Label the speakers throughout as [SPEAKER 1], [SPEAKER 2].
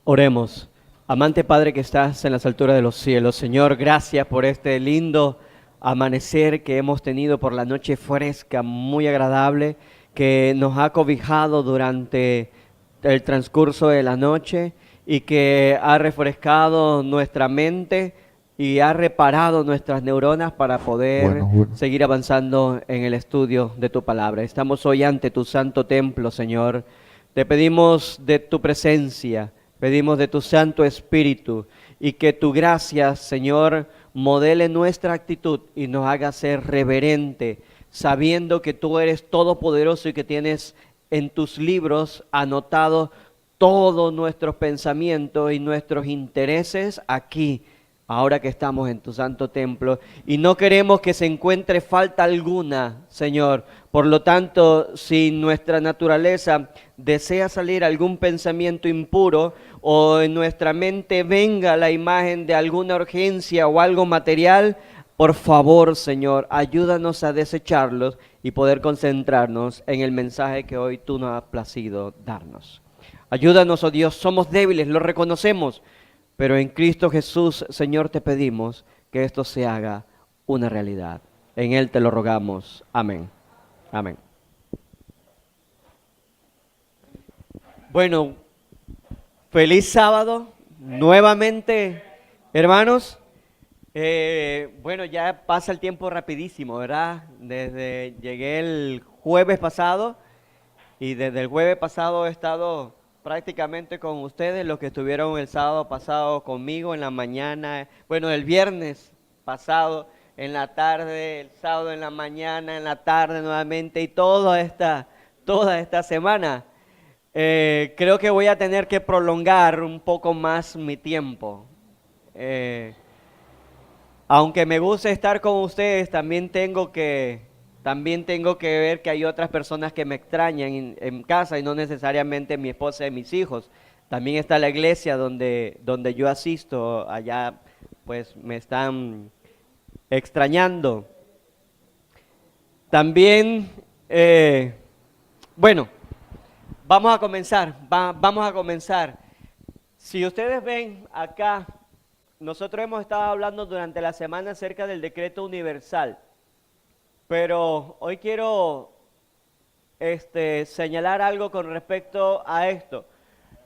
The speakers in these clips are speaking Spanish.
[SPEAKER 1] Oremos. Amante Padre que estás en las alturas de los cielos, Señor, gracias por este lindo amanecer que hemos tenido, por la noche fresca, muy agradable, que nos ha cobijado durante el transcurso de la noche y que ha refrescado nuestra mente y ha reparado nuestras neuronas para poder
[SPEAKER 2] Bueno.
[SPEAKER 1] seguir avanzando en el estudio de tu palabra. Estamos hoy ante tu santo templo, Señor. Te pedimos de tu presencia. Pedimos de tu Santo Espíritu y que tu gracia, Señor, modele nuestra actitud y nos haga ser reverente, sabiendo que tú eres todopoderoso y que tienes en tus libros anotados todos nuestros pensamientos y nuestros intereses aquí, ahora que estamos en tu santo templo. Y no queremos que se encuentre falta alguna, Señor. Por lo tanto, si nuestra naturaleza desea salir algún pensamiento impuro o en nuestra mente venga la imagen de alguna urgencia o algo material, por favor, Señor, ayúdanos a desecharlos y poder concentrarnos en el mensaje que hoy tú nos has placido darnos. Ayúdanos, oh Dios, somos débiles, lo reconocemos, pero en Cristo Jesús, Señor, te pedimos que esto se haga una realidad. En Él te lo rogamos. Amén. Amén. Bueno, feliz sábado nuevamente, hermanos. Bueno, ya pasa el tiempo rapidísimo, ¿verdad? Llegué el jueves pasado y desde el jueves pasado he estado prácticamente con ustedes, los que estuvieron el sábado pasado conmigo en la mañana, bueno, el viernes pasado en la tarde, el sábado en la mañana, en la tarde nuevamente y toda esta semana. Creo que voy a tener que prolongar un poco más mi tiempo. Eh, Aunque me gusta estar con ustedes, también tengo que ver que hay otras personas que me extrañan en casa y no necesariamente mi esposa y mis hijos. También está la iglesia donde yo asisto, allá pues me están extrañando. También, bueno, vamos a comenzar. Si ustedes ven acá, nosotros hemos estado hablando durante la semana acerca del decreto universal, pero hoy quiero señalar algo con respecto a esto.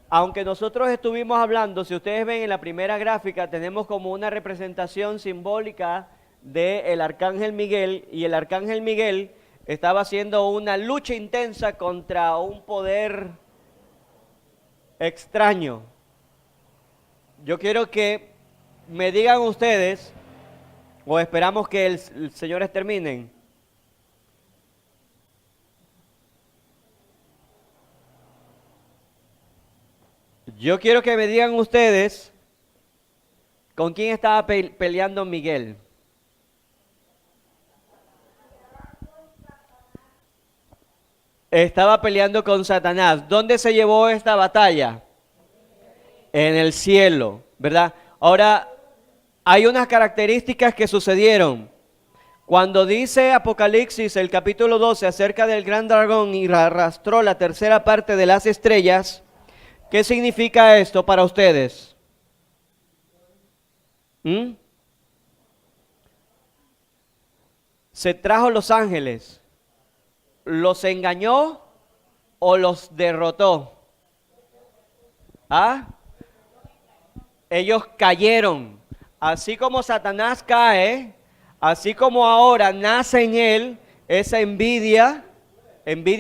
[SPEAKER 1] Aunque nosotros estuvimos hablando, si ustedes ven en la primera gráfica, tenemos como una representación simbólica del Arcángel Miguel, y el Arcángel Miguel estaba haciendo una lucha intensa contra un poder extraño. Yo quiero que me digan ustedes, o esperamos que el señores terminen. Yo quiero que me digan ustedes con quién estaba peleando Miguel. Estaba peleando con Satanás. ¿Dónde se llevó esta batalla? En el cielo, ¿verdad? Ahora, hay unas características que sucedieron. Cuando dice Apocalipsis, el capítulo 12, acerca del gran dragón y arrastró la tercera parte de las estrellas, ¿qué significa esto para ustedes? Se trajo los ángeles, ¿los engañó o los derrotó? ¿Ah? Ellos cayeron. Así como Satanás cae, así como ahora nace en él esa envidia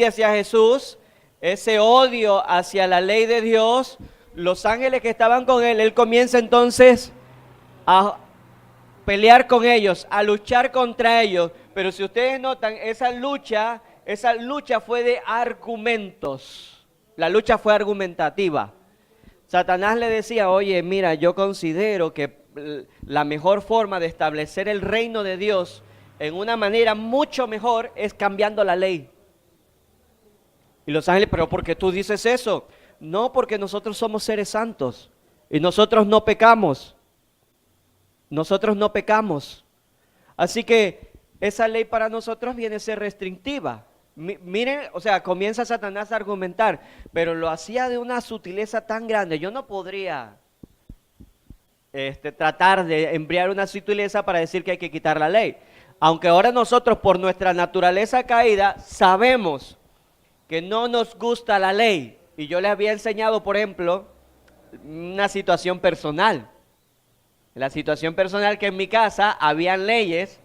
[SPEAKER 1] hacia Jesús, ese odio hacia la ley de Dios, los ángeles que estaban con él comienza entonces a pelear con ellos, a luchar contra ellos. Pero si ustedes notan, esa lucha fue de argumentos. La lucha fue argumentativa. Satanás le decía, oye, mira, yo considero que la mejor forma de establecer el reino de Dios en una manera mucho mejor es cambiando la ley. Y los ángeles, pero ¿por qué tú dices eso? No, porque nosotros somos seres santos y nosotros no pecamos. Nosotros no pecamos. Así que esa ley para nosotros viene a ser restrictiva. Miren, o sea, comienza Satanás a argumentar, pero lo hacía de una sutileza tan grande. Yo no podría tratar de emplear una sutileza para decir que hay que quitar la ley. Aunque ahora nosotros, por nuestra naturaleza caída, sabemos que no nos gusta la ley. Y yo les había enseñado, por ejemplo, una situación personal. La situación personal que en mi casa habían leyes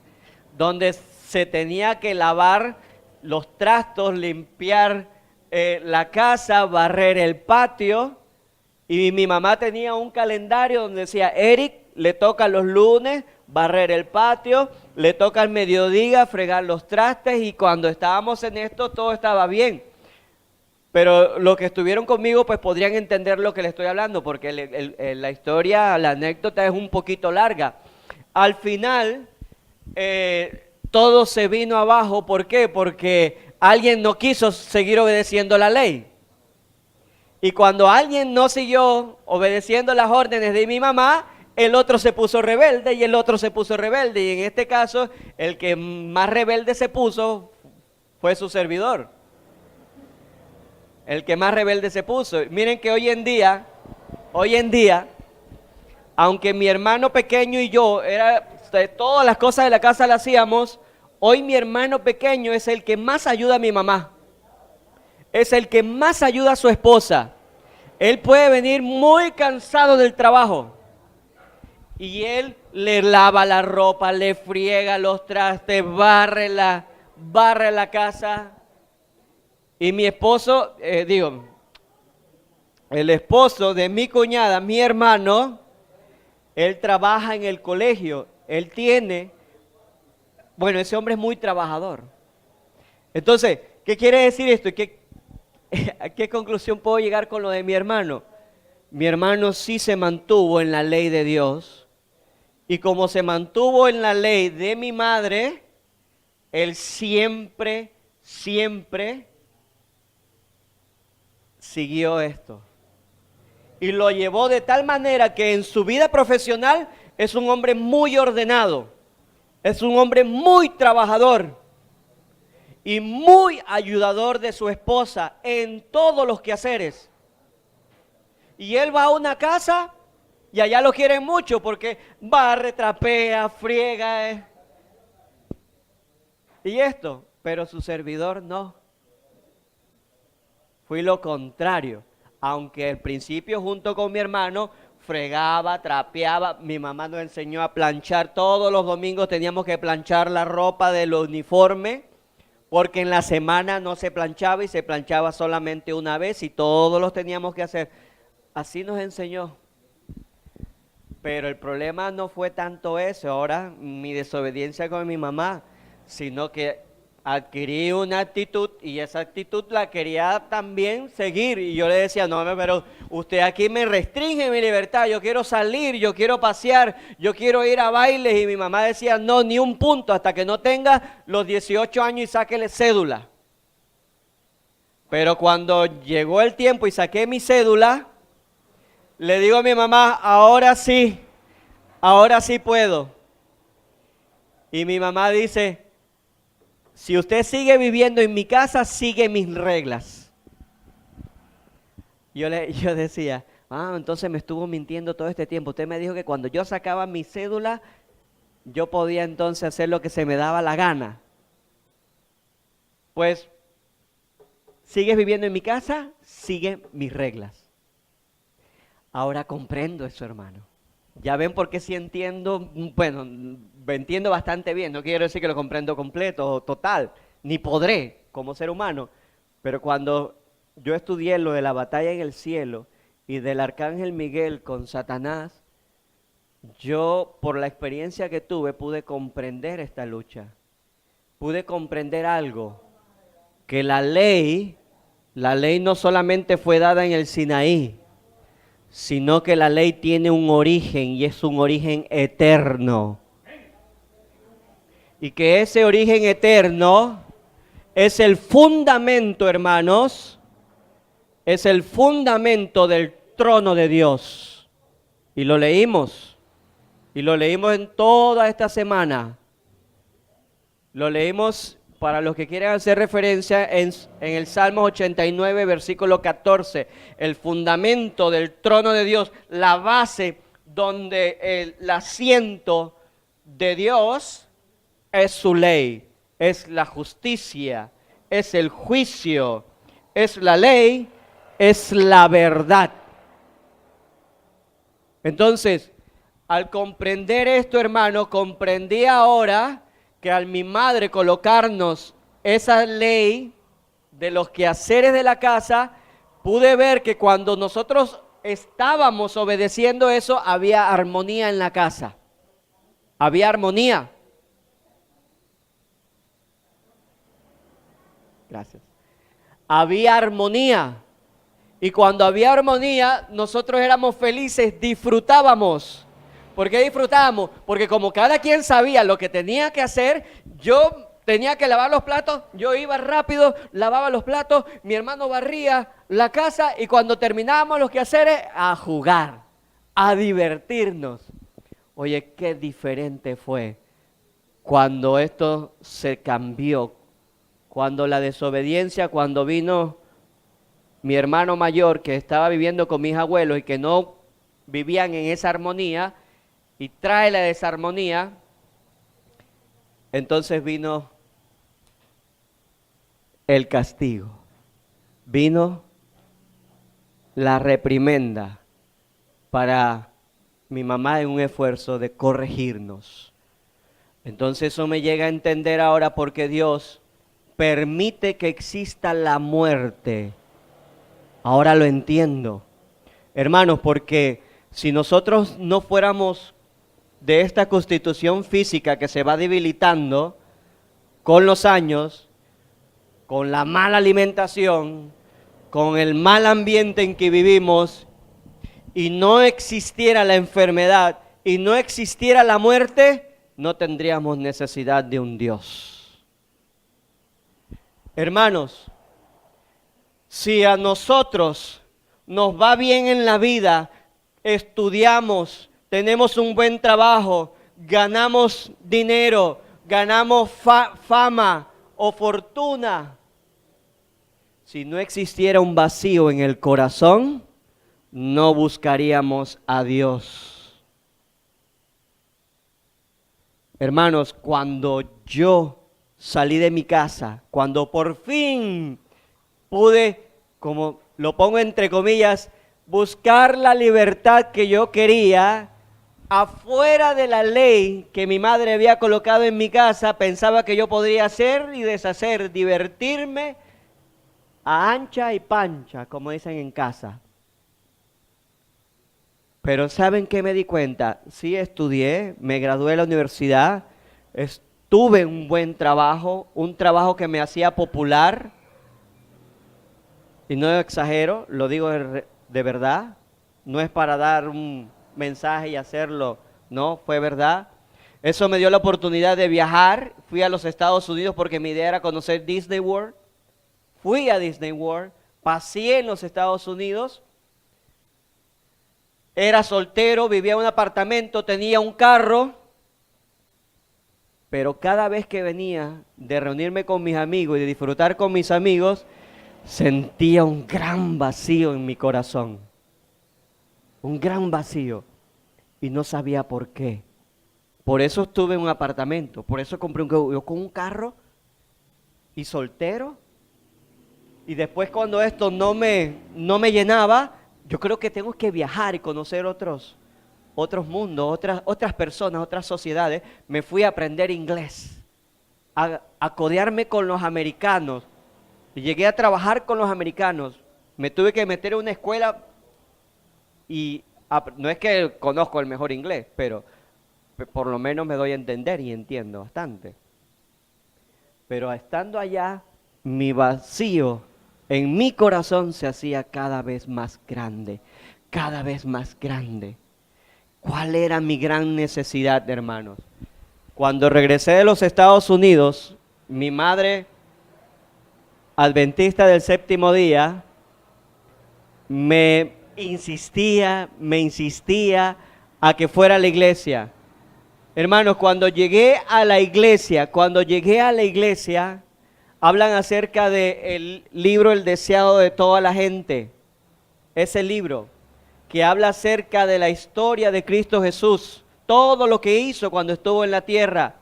[SPEAKER 1] donde se tenía que lavar los trastos, limpiar la casa, barrer el patio. Y mi mamá tenía un calendario donde decía, Eric, le toca los lunes barrer el patio, le toca al mediodía fregar los trastes, y cuando estábamos en esto todo estaba bien. Pero los que estuvieron conmigo pues podrían entender lo que le estoy hablando, porque la historia, la anécdota es un poquito larga. Al final, todo se vino abajo. ¿Por qué? Porque alguien no quiso seguir obedeciendo la ley. Y cuando alguien no siguió obedeciendo las órdenes de mi mamá, el otro se puso rebelde y el otro se puso rebelde. Y en este caso, el que más rebelde se puso fue su servidor. El que más rebelde se puso. Miren que hoy en día, aunque mi hermano pequeño y yo, todas las cosas de la casa las hacíamos, hoy mi hermano pequeño es el que más ayuda a mi mamá. Es el que más ayuda a su esposa. Él puede venir muy cansado del trabajo y él le lava la ropa, le friega los trastes, barre la casa. Y mi esposo, el esposo de mi cuñada, mi hermano, él trabaja en el colegio. Ese hombre es muy trabajador. Entonces, ¿qué quiere decir esto? ¿A qué conclusión puedo llegar con lo de mi hermano? Mi hermano sí se mantuvo en la ley de Dios, y como se mantuvo en la ley de mi madre, él siempre siguió esto. Y lo llevó de tal manera que en su vida profesional es un hombre muy ordenado, es un hombre muy trabajador y muy ayudador de su esposa en todos los quehaceres. Y él va a una casa y allá lo quieren mucho porque barre, trapea, friega. Y esto, pero su servidor no. Fui lo contrario. Aunque al principio junto con mi hermano fregaba, trapeaba, mi mamá nos enseñó a planchar. Todos los domingos teníamos que planchar la ropa del uniforme, porque en la semana no se planchaba y se planchaba solamente una vez y todos los teníamos que hacer. Así nos enseñó. Pero el problema no fue tanto eso, ahora mi desobediencia con mi mamá, sino que adquirí una actitud y esa actitud la quería también seguir. Y yo le decía, no, pero usted aquí me restringe mi libertad, yo quiero salir, yo quiero pasear, yo quiero ir a bailes. Y mi mamá decía, no, ni un punto hasta que no tenga los 18 años y sáquele cédula. Pero cuando llegó el tiempo y saqué mi cédula, le digo a mi mamá, ahora sí puedo. Y mi mamá dice, si usted sigue viviendo en mi casa, sigue mis reglas. Yo decía, entonces me estuvo mintiendo todo este tiempo. Usted me dijo que cuando yo sacaba mi cédula, yo podía entonces hacer lo que se me daba la gana. Pues, sigues viviendo en mi casa, sigue mis reglas. Ahora comprendo eso, hermano. Ya ven por qué sí entiendo, entiendo bastante bien. No quiero decir que lo comprendo completo o total, ni podré como ser humano. Pero cuando yo estudié lo de la batalla en el cielo y del arcángel Miguel con Satanás, yo por la experiencia que tuve pude comprender esta lucha. Pude comprender algo, que la ley no solamente fue dada en el Sinaí, sino que la ley tiene un origen y es un origen eterno. Y que ese origen eterno es el fundamento, hermanos, es el fundamento del trono de Dios. Y lo leímos en toda esta semana. Lo leímos para los que quieran hacer referencia, en el Salmo 89, versículo 14, el fundamento del trono de Dios, la base donde el asiento de Dios es su ley, es la justicia, es el juicio, es la ley, es la verdad. Entonces, al comprender esto, hermano, comprendí ahora que al mi madre colocarnos esa ley de los quehaceres de la casa, pude ver que cuando nosotros estábamos obedeciendo eso, había armonía en la casa. Había armonía. Gracias. Había armonía. Y cuando había armonía, nosotros éramos felices, disfrutábamos. ¿Por qué disfrutábamos? Porque como cada quien sabía lo que tenía que hacer, yo tenía que lavar los platos, yo iba rápido, lavaba los platos, mi hermano barría la casa y cuando terminábamos los quehaceres, a jugar, a divertirnos. Oye, qué diferente fue cuando esto se cambió, cuando la desobediencia, cuando vino mi hermano mayor que estaba viviendo con mis abuelos y que no vivían en esa armonía y trae la desarmonía, entonces vino el castigo, vino la reprimenda para mi mamá en un esfuerzo de corregirnos. Entonces eso me llega a entender ahora por qué Dios permite que exista la muerte. Ahora lo entiendo, hermanos, porque si nosotros no fuéramos de esta constitución física que se va debilitando con los años, con la mala alimentación, con el mal ambiente en que vivimos, y no existiera la enfermedad y no existiera la muerte, no tendríamos necesidad de un Dios. Hermanos, si a nosotros nos va bien en la vida, estudiamos, tenemos un buen trabajo, ganamos dinero, ganamos fama o fortuna, si no existiera un vacío en el corazón, no buscaríamos a Dios. Hermanos, cuando yo salí de mi casa, cuando por fin pude, como lo pongo entre comillas, buscar la libertad que yo quería, afuera de la ley que mi madre había colocado en mi casa, pensaba que yo podría hacer y deshacer, divertirme a ancha y pancha, como dicen en casa. Pero ¿saben qué me di cuenta? Sí estudié, me gradué de la universidad, tuve un buen trabajo, un trabajo que me hacía popular, y no exagero, lo digo de verdad, no es para dar un mensaje y hacerlo, no, fue verdad. Eso me dio la oportunidad de viajar, fui a los Estados Unidos porque mi idea era conocer Disney World, fui a Disney World, pasé en los Estados Unidos, era soltero, vivía en un apartamento, tenía un carro, pero cada vez que venía de reunirme con mis amigos y de disfrutar con mis amigos, sentía un gran vacío en mi corazón, un gran vacío, y no sabía por qué. Por eso estuve en un apartamento, por eso compré yo con un carro y soltero, y después cuando esto no me llenaba, yo creo que tengo que viajar y conocer otros mundos, otras personas, otras sociedades. Me fui a aprender inglés, a codearme con los americanos. Y llegué a trabajar con los americanos. Me tuve que meter en una escuela y no es que conozco el mejor inglés, pero por lo menos me doy a entender y entiendo bastante. Pero estando allá, mi vacío en mi corazón se hacía cada vez más grande, cada vez más grande. ¿Cuál era mi gran necesidad, hermanos? Cuando regresé de los Estados Unidos, mi madre, adventista del séptimo día, me insistía a que fuera a la iglesia. Hermanos, cuando llegué a la iglesia, hablan acerca del libro El deseado de toda la gente. Ese libro que habla acerca de la historia de Cristo Jesús, todo lo que hizo cuando estuvo en la tierra,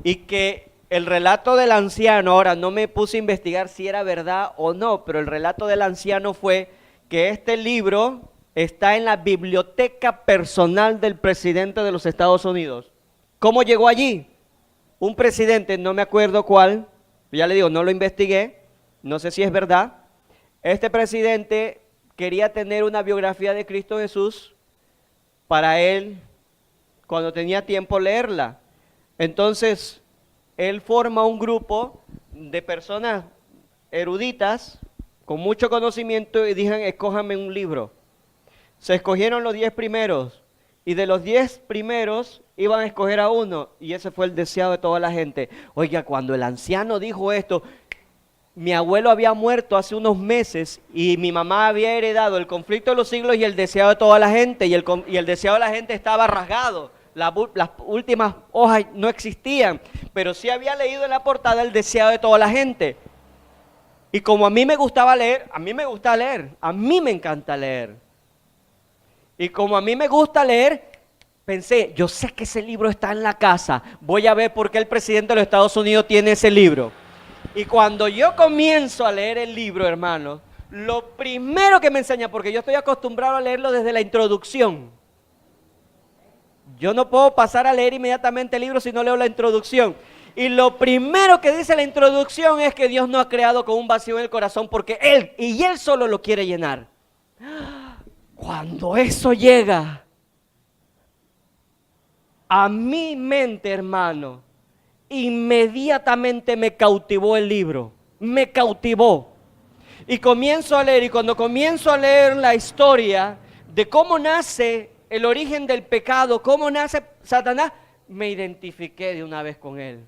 [SPEAKER 1] y que el relato del anciano, ahora no me puse a investigar si era verdad o no, pero el relato del anciano fue que este libro está en la biblioteca personal del presidente de los Estados Unidos. ¿Cómo llegó allí? Un presidente, no me acuerdo cuál, ya le digo, no lo investigué, no sé si es verdad. Este presidente quería tener una biografía de Cristo Jesús para él, cuando tenía tiempo, leerla. Entonces, él forma un grupo de personas eruditas, con mucho conocimiento, y dijeron, escójame un libro. Se escogieron los 10 primeros, y de los 10 primeros iban a escoger a uno, y ese fue el deseado de toda la gente. Oiga, cuando el anciano dijo esto, mi abuelo había muerto hace unos meses, y mi mamá había heredado El conflicto de los siglos y El deseado de toda la gente, y el deseado de la gente estaba rasgado. Las últimas hojas no existían, pero sí había leído en la portada El deseado de toda la gente. Y como a mí me gustaba leer, a mí me gusta leer, a mí me encanta leer. Y como a mí me gusta leer, pensé, yo sé que ese libro está en la casa, voy a ver por qué el presidente de los Estados Unidos tiene ese libro. Y cuando yo comienzo a leer el libro, hermano, lo primero que me enseña, porque yo estoy acostumbrado a leerlo desde la introducción. Yo no puedo pasar a leer inmediatamente el libro si no leo la introducción. Y lo primero que dice la introducción es que Dios no ha creado con un vacío en el corazón porque Él solo lo quiere llenar. Cuando eso llega a mi mente, hermano, inmediatamente me cautivó el libro, me cautivó. Y comienzo a leer, y cuando comienzo a leer la historia de cómo nace el origen del pecado, cómo nace Satanás, me identifiqué de una vez con él.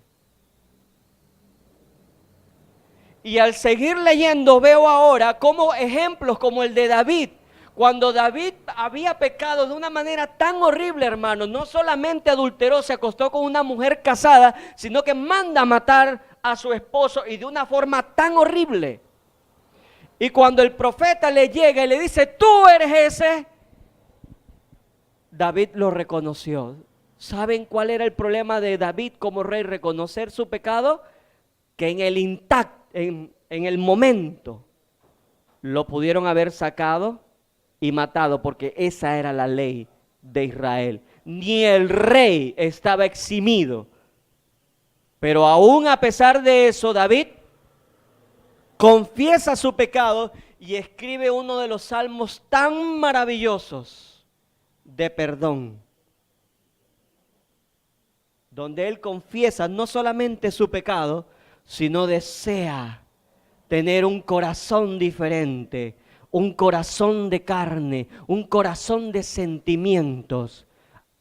[SPEAKER 1] Y al seguir leyendo veo ahora como ejemplos como el de David. Cuando David había pecado de una manera tan horrible, hermano, no solamente adulteró, se acostó con una mujer casada, sino que manda a matar a su esposo y de una forma tan horrible. Y cuando el profeta le llega y le dice, tú eres ese, David lo reconoció. ¿Saben cuál era el problema de David como rey? Reconocer su pecado, que en el momento lo pudieron haber sacado y matado, porque esa era la ley de Israel. Ni el rey estaba eximido. Pero aún a pesar de eso, David confiesa su pecado y escribe uno de los salmos tan maravillosos de perdón, donde él confiesa no solamente su pecado, sino desea tener un corazón diferente, un corazón de carne, un corazón de sentimientos,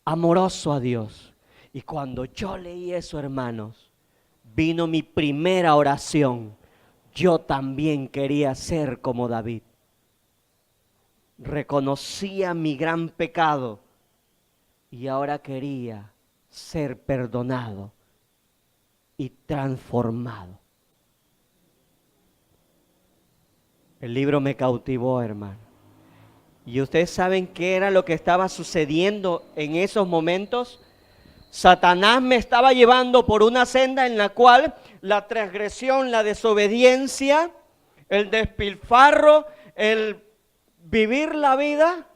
[SPEAKER 1] amoroso a Dios. Y cuando yo leí eso, hermanos, vino mi primera oración. Yo también quería ser como David. Reconocía mi gran pecado y ahora quería ser perdonado y transformado. El libro me cautivó, hermano. ¿Y ustedes saben qué era lo que estaba sucediendo en esos momentos? Satanás me estaba llevando por una senda en la cual la transgresión, la desobediencia, el despilfarro, el vivir la vida,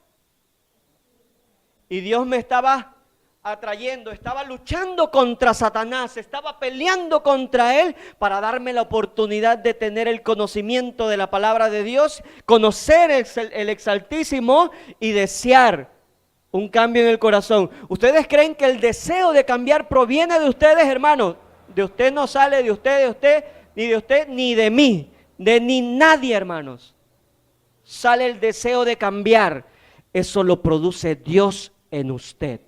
[SPEAKER 1] y Dios me estaba atrayendo, estaba luchando contra Satanás, estaba peleando contra él para darme la oportunidad de tener el conocimiento de la palabra de Dios, conocer el Exaltísimo y desear un cambio en el corazón. ¿Ustedes creen que el deseo de cambiar proviene de ustedes, hermanos? De usted no sale, de usted, ni de mí, de ni nadie, hermanos. Sale el deseo de cambiar. Eso lo produce Dios en usted.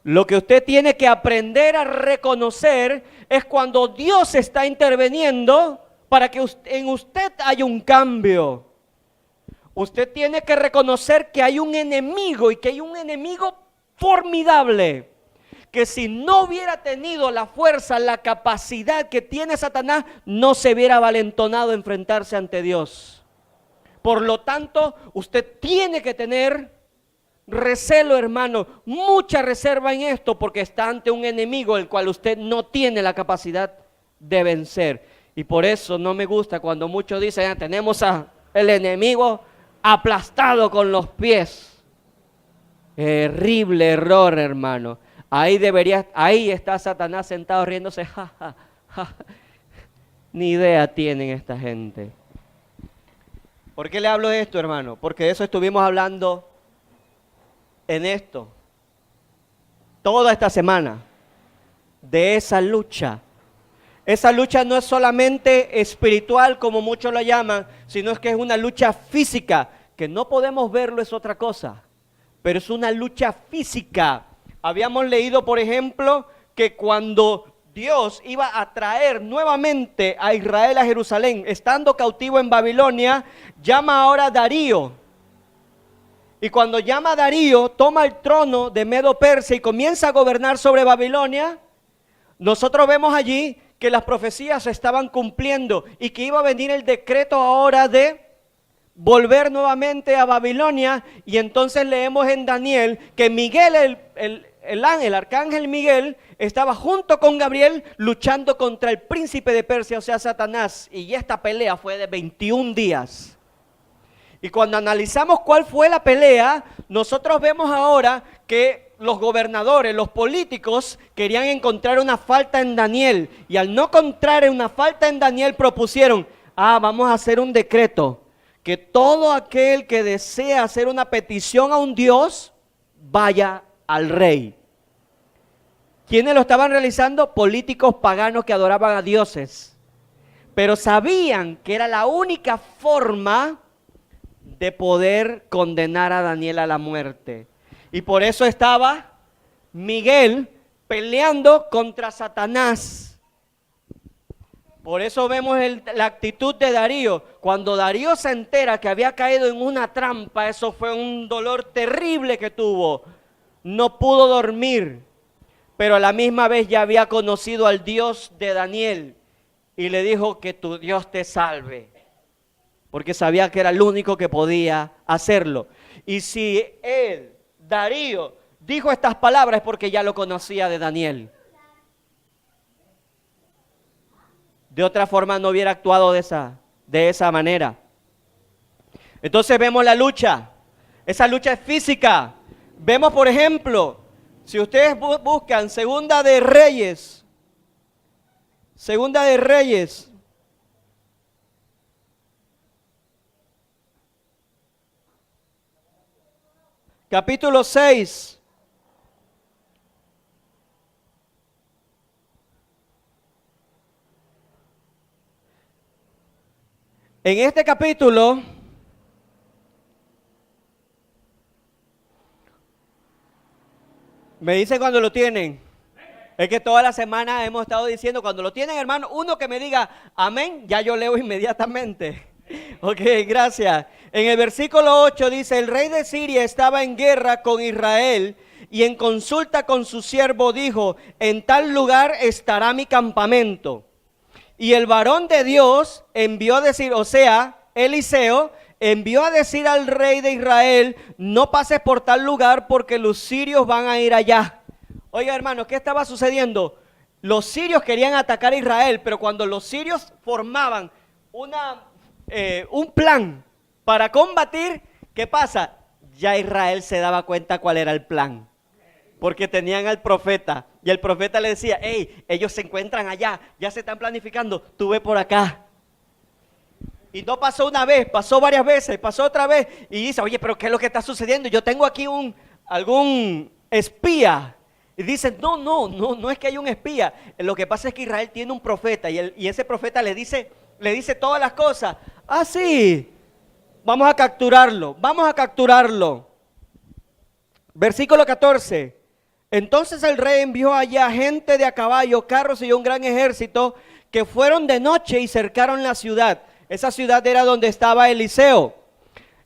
[SPEAKER 1] Lo que usted tiene que aprender a reconocer es cuando Dios está interviniendo para que en usted haya un cambio. Usted tiene que reconocer que hay un enemigo y que hay un enemigo formidable, que si no hubiera tenido la fuerza, la capacidad que tiene Satanás, no se hubiera valentonado a enfrentarse ante Dios. Por lo tanto, usted tiene que tener recelo, hermano, mucha reserva en esto, porque está ante un enemigo el cual usted no tiene la capacidad de vencer. Y por eso no me gusta cuando muchos dicen, tenemos al enemigo aplastado con los pies. Terrible error, hermano. Ahí está Satanás sentado riéndose. Ja, ja, ja. Ni idea tienen esta gente. ¿Por qué le hablo de esto, hermano? Porque de eso estuvimos hablando en esto toda esta semana, de esa lucha. Esa lucha no es solamente espiritual, como muchos lo llaman, sino es que es una lucha física, que no podemos verlo, es otra cosa, pero es una lucha física. Habíamos leído, por ejemplo, que cuando Dios iba a traer nuevamente a Israel a Jerusalén, estando cautivo en Babilonia, llama ahora a Darío. Y cuando llama a Darío, toma el trono de Medo-Persia y comienza a gobernar sobre Babilonia. Nosotros vemos allí que las profecías se estaban cumpliendo y que iba a venir el decreto ahora de volver nuevamente a Babilonia. Y entonces leemos en Daniel que Miguel, el arcángel Miguel, estaba junto con Gabriel luchando contra el príncipe de Persia, o sea, Satanás. Y esta pelea fue de 21 días. Y cuando analizamos cuál fue la pelea, nosotros vemos ahora que los gobernadores, los políticos, querían encontrar una falta en Daniel. Y al no encontrar una falta en Daniel, propusieron, vamos a hacer un decreto, que todo aquel que desea hacer una petición a un Dios, vaya al rey. ¿Quiénes lo estaban realizando? Políticos paganos que adoraban a dioses. Pero sabían que era la única forma de poder condenar a Daniel a la muerte. Y por eso estaba Miguel peleando contra Satanás. Por eso vemos la actitud de Darío. Cuando Darío se entera que había caído en una trampa, eso fue un dolor terrible que tuvo. No pudo dormir, pero a la misma vez ya había conocido al Dios de Daniel y le dijo que tu Dios te salve, porque sabía que era el único que podía hacerlo. Y si Darío, dijo estas palabras es porque ya lo conocía de Daniel. De otra forma no hubiera actuado de esa manera. Entonces vemos la lucha. Esa lucha es física. Vemos, por ejemplo, si ustedes buscan Segunda de Reyes, capítulo 6. En este capítulo me dicen cuando lo tienen. Es que toda la semana hemos estado diciendo, cuando lo tienen, hermano, uno que me diga amén, ya yo leo inmediatamente. Ok, gracias. En el versículo 8 dice, el rey de Siria estaba en guerra con Israel y en consulta con su siervo dijo, en tal lugar estará mi campamento. Y el varón de Dios envió a decir, o sea, Eliseo envió a decir al rey de Israel, no pases por tal lugar porque los sirios van a ir allá. Oiga, hermanos, ¿qué estaba sucediendo? Los sirios querían atacar a Israel, pero cuando los sirios formaban un plan para combatir, ¿qué pasa? Ya Israel se daba cuenta cuál era el plan, porque tenían al profeta, y el profeta le decía, hey, ellos se encuentran allá, ya se están planificando, tú ve por acá. Y no pasó una vez, pasó varias veces, pasó otra vez, y dice, oye, pero ¿qué es lo que está sucediendo? Yo tengo aquí algún espía. Y dicen, no es que hay un espía, lo que pasa es que Israel tiene un profeta, y ese profeta le dice todas las cosas. Ah, sí, vamos a capturarlo. Versículo 14. Entonces el rey envió allá gente de a caballo, carros y un gran ejército que fueron de noche y cercaron la ciudad. Esa ciudad era donde estaba Eliseo.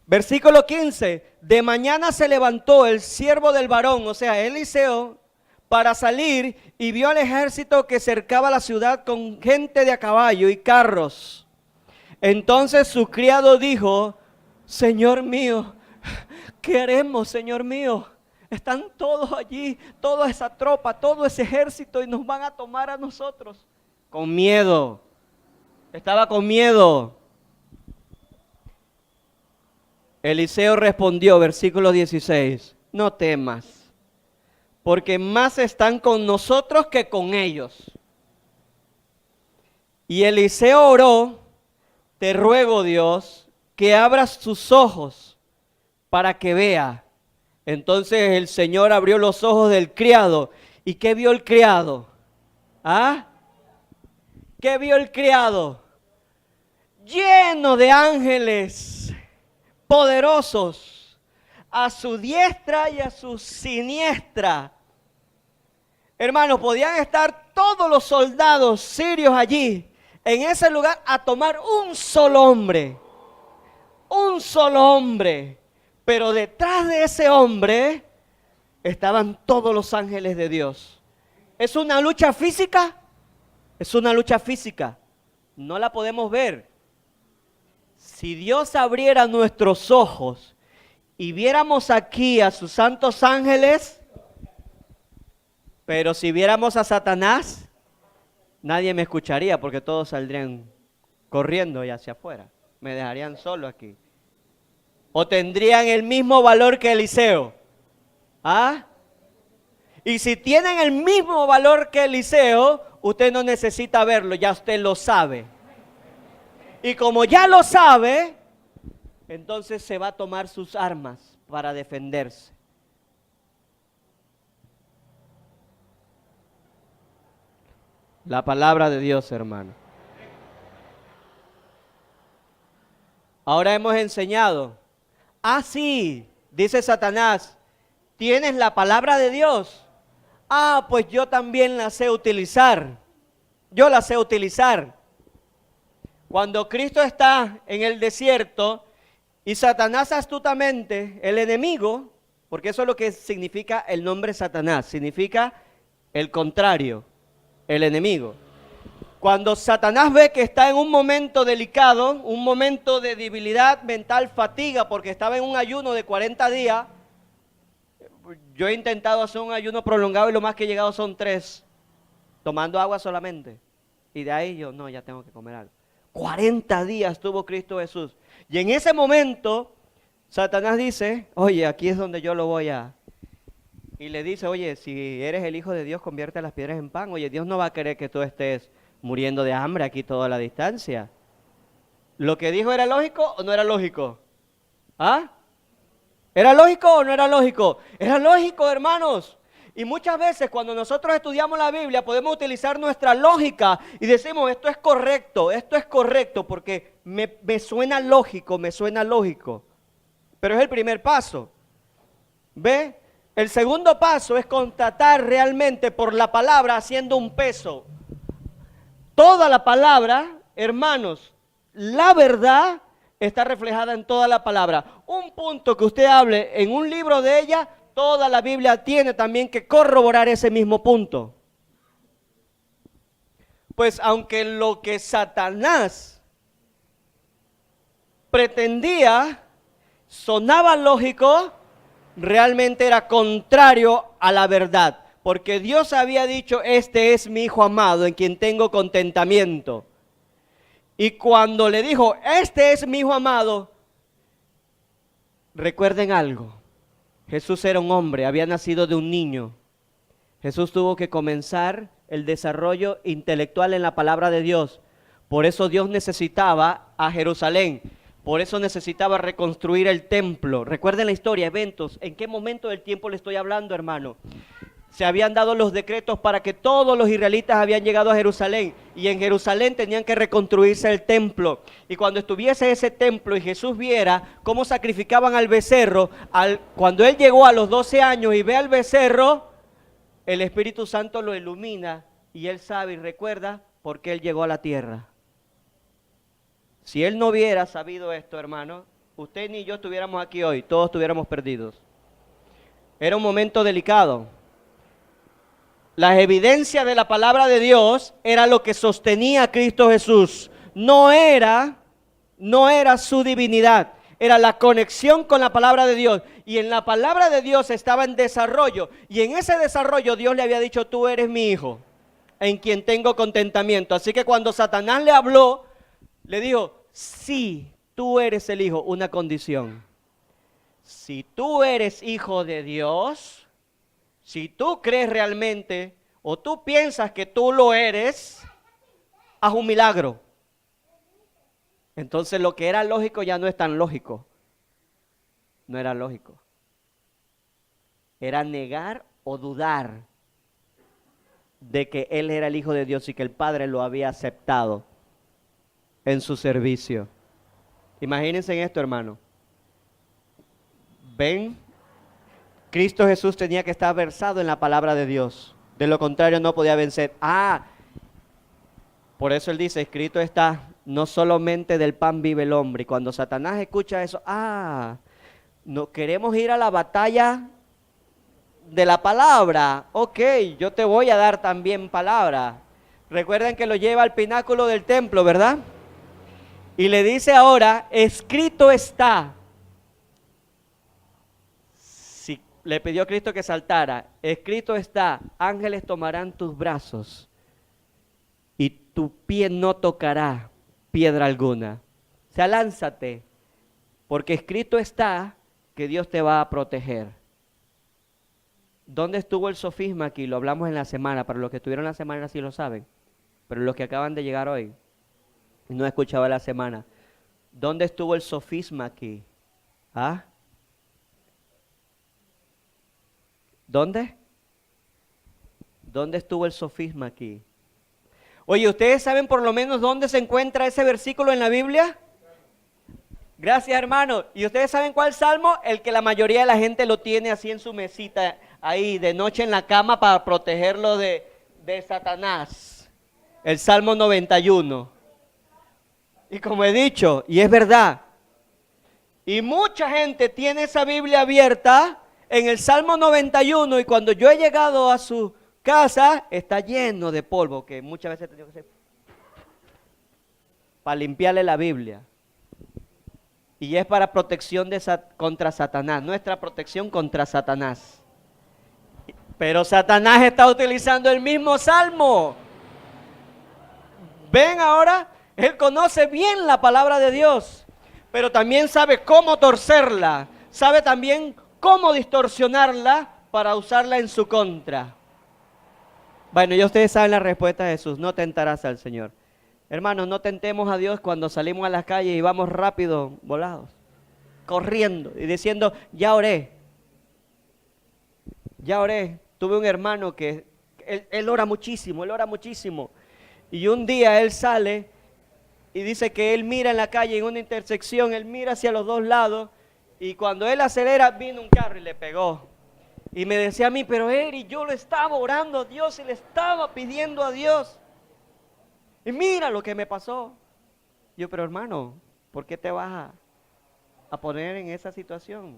[SPEAKER 1] Versículo 15. De mañana se levantó el siervo del varón, o sea, Eliseo, para salir y vio al ejército que cercaba la ciudad con gente de a caballo y carros. Entonces su criado dijo: Señor mío, ¿qué haremos, Señor mío? Están todos allí, toda esa tropa, todo ese ejército y nos van a tomar a nosotros. Con miedo, estaba con miedo. Eliseo respondió, versículo 16, no temas, porque más están con nosotros que con ellos. Y Eliseo oró: te ruego, Dios, que abras sus ojos para que vea. Entonces el Señor abrió los ojos del criado. ¿Y qué vio el criado? ¿Ah? ¿Qué vio el criado? Lleno de ángeles poderosos a su diestra y a su siniestra. Hermanos, podían estar todos los soldados sirios allí, en ese lugar, a tomar un solo hombre. Un solo hombre. Pero detrás de ese hombre estaban todos los ángeles de Dios. ¿Es una lucha física? Es una lucha física. No la podemos ver. Si Dios abriera nuestros ojos y viéramos aquí a sus santos ángeles, pero si viéramos a Satanás, nadie me escucharía porque todos saldrían corriendo y hacia afuera. Me dejarían solo aquí. ¿O tendrían el mismo valor que Eliseo? ¿Ah? Y si tienen el mismo valor que Eliseo, usted no necesita verlo, ya usted lo sabe. Y como ya lo sabe, entonces se va a tomar sus armas para defenderse. La palabra de Dios, hermano. Ahora hemos enseñado. Ah, sí, dice Satanás, ¿tienes la palabra de Dios? Ah, pues yo también la sé utilizar. Yo la sé utilizar. Cuando Cristo está en el desierto y Satanás astutamente, el enemigo, porque eso es lo que significa el nombre Satanás, significa el contrario, el enemigo. Cuando Satanás ve que está en un momento delicado, un momento de debilidad mental, fatiga, porque estaba en un ayuno de 40 días, yo he intentado hacer un ayuno prolongado y lo más que he llegado son 3, tomando agua solamente. Y de ahí yo, no, ya tengo que comer algo. 40 días tuvo Cristo Jesús. Y en ese momento, Satanás dice, oye, aquí es donde yo lo voy a... Y le dice, oye, si eres el Hijo de Dios, convierte las piedras en pan. Oye, Dios no va a querer que tú estés muriendo de hambre aquí toda la distancia. ¿Lo que dijo era lógico o no era lógico? ¿Ah? ¿Era lógico o no era lógico? Era lógico, hermanos. Y muchas veces cuando nosotros estudiamos la Biblia podemos utilizar nuestra lógica y decimos esto es correcto porque me suena lógico, me suena lógico. Pero es el primer paso. ¿Ve? El segundo paso es constatar realmente por la palabra haciendo un peso. Toda la palabra, hermanos, la verdad está reflejada en toda la palabra. Un punto que usted hable en un libro de ella, toda la Biblia tiene también que corroborar ese mismo punto. Pues aunque lo que Satanás pretendía sonaba lógico, realmente era contrario a la verdad. Porque Dios había dicho, este es mi Hijo amado en quien tengo contentamiento. Y cuando le dijo, este es mi Hijo amado, recuerden algo. Jesús era un hombre, había nacido de un niño. Jesús tuvo que comenzar el desarrollo intelectual en la palabra de Dios. Por eso Dios necesitaba a Jerusalén. Por eso necesitaba reconstruir el templo. Recuerden la historia, eventos. ¿En qué momento del tiempo le estoy hablando, hermano? Se habían dado los decretos para que todos los israelitas habían llegado a Jerusalén y en Jerusalén tenían que reconstruirse el templo. Y cuando estuviese ese templo y Jesús viera cómo sacrificaban al becerro, cuando él llegó a los 12 años y ve al becerro, el Espíritu Santo lo ilumina y él sabe y recuerda por qué él llegó a la tierra. Si él no hubiera sabido esto, hermano, usted ni yo estuviéramos aquí hoy, todos estuviéramos perdidos. Era un momento delicado. Las evidencias de la palabra de Dios era lo que sostenía a Cristo Jesús. No era su divinidad, era la conexión con la palabra de Dios. Y en la palabra de Dios estaba en desarrollo. Y en ese desarrollo Dios le había dicho, tú eres mi hijo, en quien tengo contentamiento. Así que cuando Satanás le habló, le dijo, sí, tú eres el hijo, una condición. Si tú eres hijo de Dios, si tú crees realmente o tú piensas que tú lo eres, haz un milagro. Entonces lo que era lógico ya no es tan lógico. No era lógico. Era negar o dudar de que él era el hijo de Dios y que el Padre lo había aceptado en su servicio. Imagínense en esto, hermano. ¿Ven? Cristo Jesús tenía que estar versado en la palabra de Dios. De lo contrario no podía vencer. Por eso él dice, escrito está, no solamente del pan vive el hombre. Y cuando Satanás escucha eso, no queremos ir a la batalla de la palabra. Ok, yo te voy a dar también palabra. Recuerden que lo lleva al pináculo del templo, ¿verdad? Y le dice ahora, escrito está. Si le pidió a Cristo que saltara, escrito está, ángeles tomarán tus brazos y tu pie no tocará piedra alguna. O sea, lánzate, porque escrito está que Dios te va a proteger. ¿Dónde estuvo el sofisma aquí? Lo hablamos en la semana, para los que estuvieron la semana sí lo saben, pero los que acaban de llegar hoy no escuchaba la semana. ¿Dónde estuvo el sofisma aquí? ¿Dónde? ¿Dónde estuvo el sofisma aquí? Oye, ¿ustedes saben por lo menos dónde se encuentra ese versículo en la Biblia? Gracias, hermano. ¿Y ustedes saben cuál salmo? El que la mayoría de la gente lo tiene así en su mesita, ahí de noche en la cama para protegerlo de Satanás. El Salmo 91. Y como he dicho, y es verdad, y mucha gente tiene esa Biblia abierta en el Salmo 91 y cuando yo he llegado a su casa está lleno de polvo, que muchas veces tengo que hacer para limpiarle la Biblia. Y es para protección contra Satanás, nuestra protección contra Satanás. Pero Satanás está utilizando el mismo salmo. ¿Ven ahora? Él conoce bien la palabra de Dios, pero también sabe cómo torcerla, sabe también cómo distorsionarla para usarla en su contra. Bueno, ya ustedes saben la respuesta de Jesús, no tentarás al Señor. Hermanos, no tentemos a Dios cuando salimos a las calles y vamos rápido, volados, corriendo y diciendo, ya oré. Tuve un hermano que él ora muchísimo, Y un día él sale y dice que él mira en la calle en una intersección, él mira hacia los dos lados y cuando él acelera vino un carro y le pegó. Y me decía a mí, pero Eri, yo lo estaba orando a Dios y le estaba pidiendo a Dios. Y mira lo que me pasó. Yo, pero hermano, ¿por qué te vas a poner en esa situación?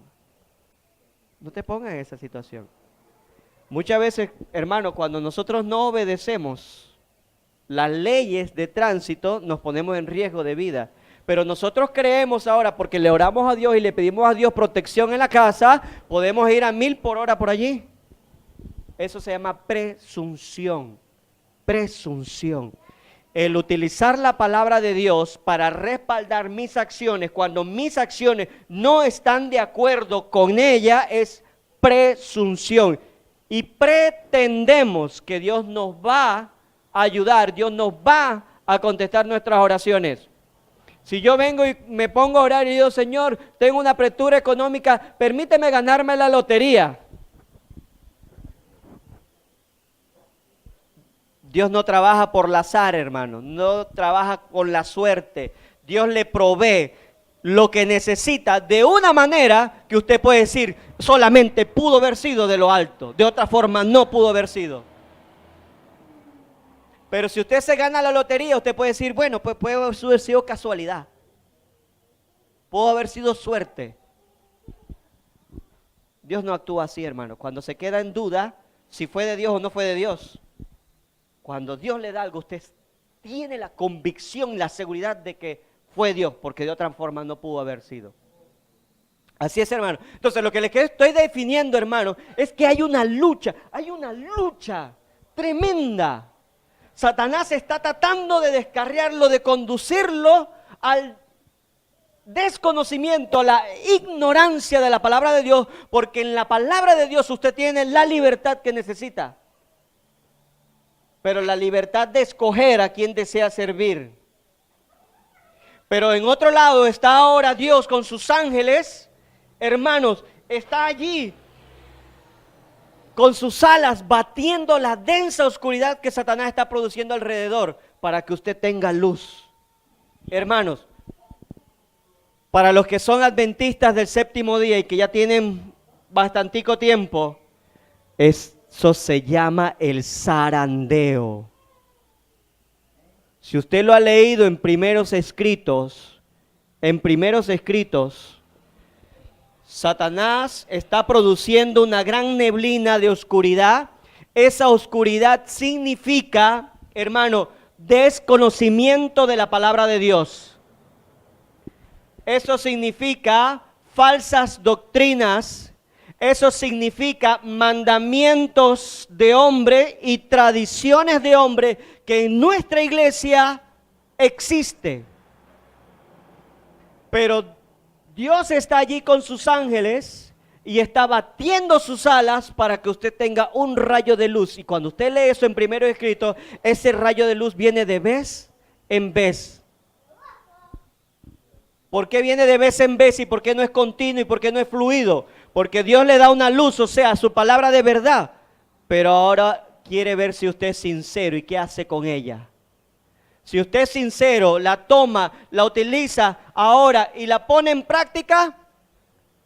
[SPEAKER 1] No te pongas en esa situación. Muchas veces, hermano, cuando nosotros no obedecemos las leyes de tránsito, nos ponemos en riesgo de vida. Pero nosotros creemos ahora, porque le oramos a Dios y le pedimos a Dios protección en la casa, podemos ir a 1000 por hora por allí. Eso se llama presunción. El utilizar la palabra de Dios para respaldar mis acciones, cuando mis acciones no están de acuerdo con ella, es presunción. Y pretendemos que Dios nos va a ayudar, Dios nos va a contestar nuestras oraciones. Si yo vengo y me pongo a orar y digo, Señor, tengo una apertura económica, permíteme ganarme la lotería. Dios no trabaja por el azar, hermano, no trabaja con la suerte. Dios le provee lo que necesita de una manera que usted puede decir, solamente pudo haber sido de lo alto, de otra forma no pudo haber sido. Pero si usted se gana la lotería, usted puede decir, bueno, pues puede haber sido casualidad, pudo haber sido suerte. Dios no actúa así, hermano. Cuando se queda en duda, si fue de Dios o no fue de Dios. Cuando Dios le da algo, usted tiene la convicción, la seguridad de que fue Dios, porque de otra forma no pudo haber sido. Así es, hermano. Entonces, lo que les estoy definiendo, hermano, es que hay una lucha tremenda. Satanás está tratando de descarriarlo, de conducirlo al desconocimiento, a la ignorancia de la palabra de Dios, porque en la palabra de Dios usted tiene la libertad que necesita. Pero la libertad de escoger a quien desea servir. Pero en otro lado está ahora Dios con sus ángeles, hermanos, está allí con sus alas batiendo la densa oscuridad que Satanás está produciendo alrededor para que usted tenga luz. Hermanos, para los que son adventistas del séptimo día y que ya tienen bastantico tiempo, eso se llama el zarandeo. Si usted lo ha leído en primeros escritos, Satanás está produciendo una gran neblina de oscuridad. Esa oscuridad significa, hermano, desconocimiento de la palabra de Dios. Eso significa falsas doctrinas. Eso significa mandamientos de hombre y tradiciones de hombre que en nuestra iglesia existe. Pero Dios está allí con sus ángeles y está batiendo sus alas para que usted tenga un rayo de luz. Y cuando usted lee eso en primero escrito, ese rayo de luz viene de vez en vez. ¿Por qué viene de vez en vez y por qué no es continuo y por qué no es fluido? Porque Dios le da una luz, o sea, su palabra de verdad. Pero ahora quiere ver si usted es sincero y qué hace con ella. Si usted es sincero, la toma, la utiliza ahora y la pone en práctica,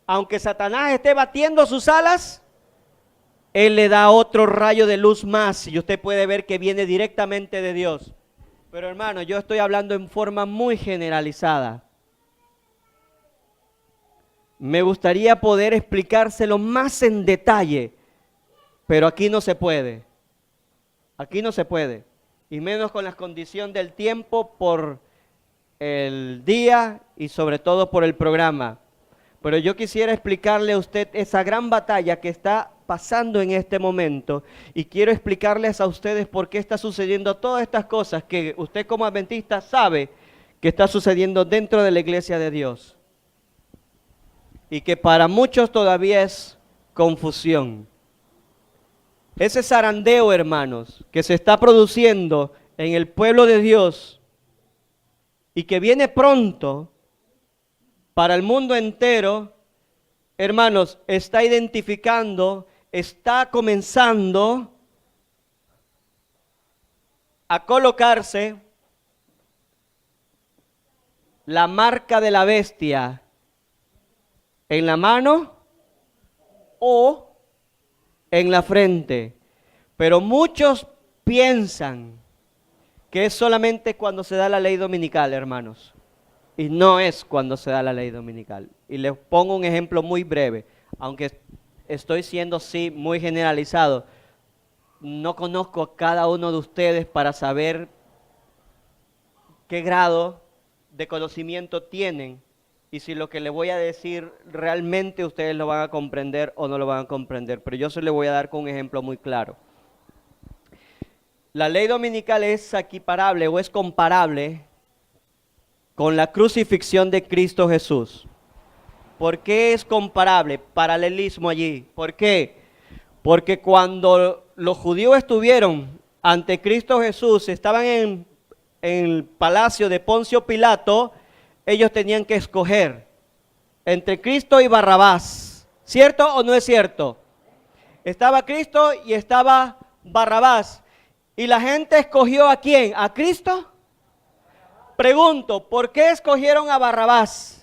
[SPEAKER 1] aunque Satanás esté batiendo sus alas, Él le da otro rayo de luz más y usted puede ver que viene directamente de Dios. Pero hermano, yo estoy hablando en forma muy generalizada. Me gustaría poder explicárselo más en detalle, pero aquí no se puede. Aquí no se puede. Y menos con la condición del tiempo por el día y sobre todo por el programa. Pero yo quisiera explicarle a usted esa gran batalla que está pasando en este momento y quiero explicarles a ustedes por qué está sucediendo todas estas cosas que usted como adventista sabe que está sucediendo dentro de la iglesia de Dios. Y que para muchos todavía es confusión. Ese zarandeo, hermanos, que se está produciendo en el pueblo de Dios y que viene pronto para el mundo entero, hermanos, está identificando, está comenzando a colocarse la marca de la bestia en la mano o en la frente. Pero muchos piensan que es solamente cuando se da la ley dominical, hermanos. Y no es cuando se da la ley dominical. Y les pongo un ejemplo muy breve, aunque estoy siendo sí muy generalizado. No conozco a cada uno de ustedes para saber qué grado de conocimiento tienen y si lo que les voy a decir realmente ustedes lo van a comprender o no lo van a comprender. Pero yo se les voy a dar con un ejemplo muy claro. La ley dominical es equiparable o es comparable con la crucifixión de Cristo Jesús. ¿Por qué es comparable? Paralelismo allí. ¿Por qué? Porque cuando los judíos estuvieron ante Cristo Jesús, estaban en el palacio de Poncio Pilato, ellos tenían que escoger entre Cristo y Barrabás. ¿Cierto o no es cierto? Estaba Cristo y estaba Barrabás. ¿Y la gente escogió a quién? ¿A Cristo? Pregunto, ¿por qué escogieron a Barrabás?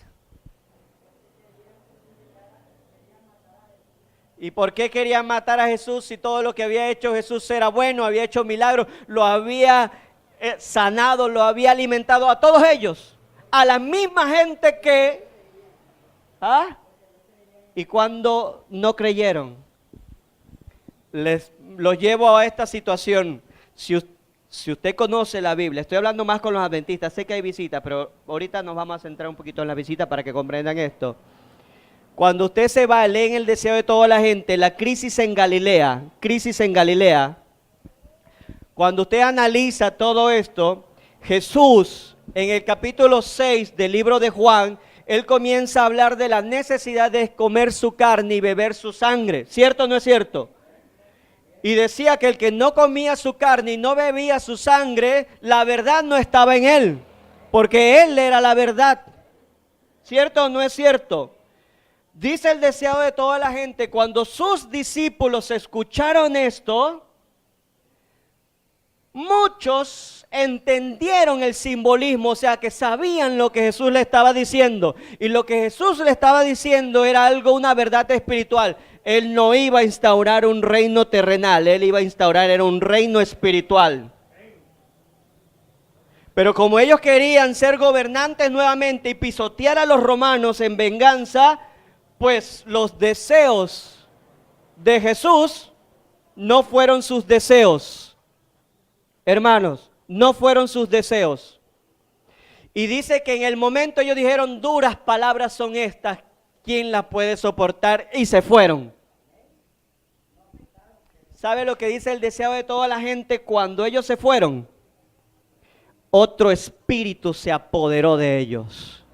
[SPEAKER 1] ¿Y por qué querían matar a Jesús si todo lo que había hecho Jesús era bueno, había hecho milagros, lo había sanado, lo había alimentado a todos ellos? A la misma gente que... ¿Y cuando no creyeron? los llevo a esta situación. Si usted conoce la Biblia, estoy hablando más con los adventistas, sé que hay visitas, pero ahorita nos vamos a centrar un poquito en la visita para que comprendan esto. Cuando usted se va, lee en el deseo de toda la gente, la crisis en Galilea, cuando usted analiza todo esto, Jesús, en el capítulo 6 del libro de Juan, él comienza a hablar de la necesidad de comer su carne y beber su sangre. ¿Cierto o no es cierto? Y decía que el que no comía su carne y no bebía su sangre, la verdad no estaba en él, porque él era la verdad. ¿Cierto o no es cierto? Dice el deseado de toda la gente, cuando sus discípulos escucharon esto, muchos entendieron el simbolismo, o sea que sabían lo que Jesús le estaba diciendo. Y lo que Jesús le estaba diciendo era algo, una verdad espiritual. Él no iba a instaurar un reino terrenal, él iba a instaurar era un reino espiritual. Pero como ellos querían ser gobernantes nuevamente y pisotear a los romanos en venganza, pues los deseos de Jesús no fueron sus deseos. Hermanos, no fueron sus deseos. Y dice que en el momento ellos dijeron, duras palabras son estas, ¿quién las puede soportar? Y se fueron. ¿Sabe lo que dice el deseo de toda la gente cuando ellos se fueron? Otro espíritu se apoderó de ellos.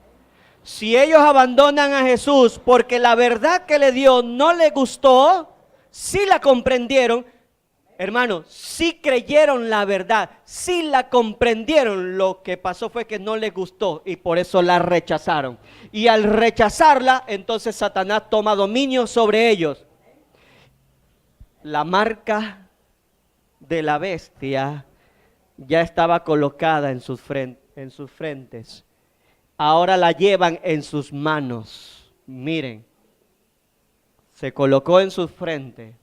[SPEAKER 1] Si ellos abandonan a Jesús porque la verdad que le dio no le gustó, sí la comprendieron, hermanos, sí creyeron la verdad, sí la comprendieron, lo que pasó fue que no les gustó y por eso la rechazaron. Y al rechazarla, entonces Satanás toma dominio sobre ellos. La marca de la bestia ya estaba colocada en sus frentes. Ahora la llevan en sus manos. Miren, se colocó en sus frentes.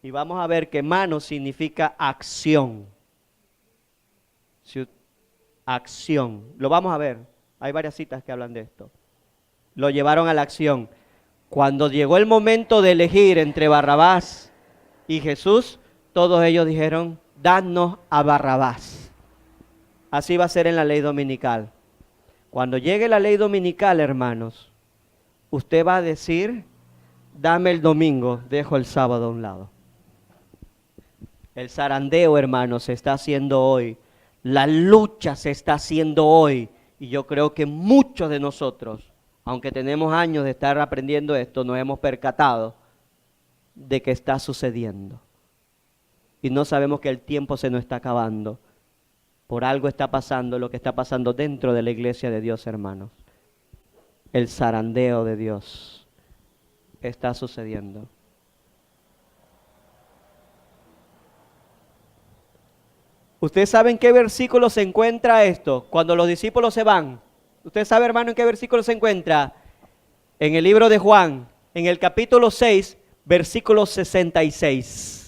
[SPEAKER 1] Y vamos a ver que mano significa acción. Acción. Lo vamos a ver. Hay varias citas que hablan de esto. Lo llevaron a la acción. Cuando llegó el momento de elegir entre Barrabás y Jesús, todos ellos dijeron, danos a Barrabás. Así va a ser en la ley dominical. Cuando llegue la ley dominical, hermanos, usted va a decir, dame el domingo, dejo el sábado a un lado. El zarandeo, hermanos, se está haciendo hoy. La lucha se está haciendo hoy. Y yo creo que muchos de nosotros, aunque tenemos años de estar aprendiendo esto, nos hemos percatado de que está sucediendo. Y no sabemos que el tiempo se nos está acabando. Por algo está pasando lo que está pasando dentro de la iglesia de Dios, hermanos. El zarandeo de Dios está sucediendo. ¿Ustedes saben en qué versículo se encuentra esto? Cuando los discípulos se van. ¿Usted sabe, hermano, en qué versículo se encuentra? En el libro de Juan, en el capítulo 6, versículo 66.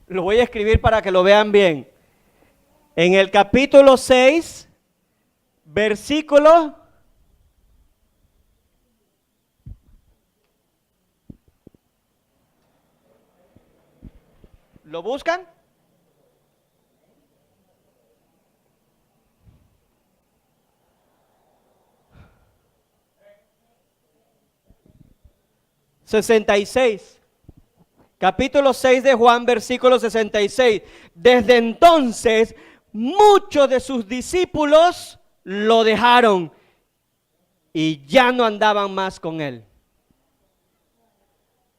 [SPEAKER 1] Lo voy a escribir para que lo vean bien. En el capítulo 6, versículo... ¿Lo buscan? ...66... Capítulo 6 de Juan, versículo 66. Desde entonces, muchos de sus discípulos lo dejaron y ya no andaban más con él.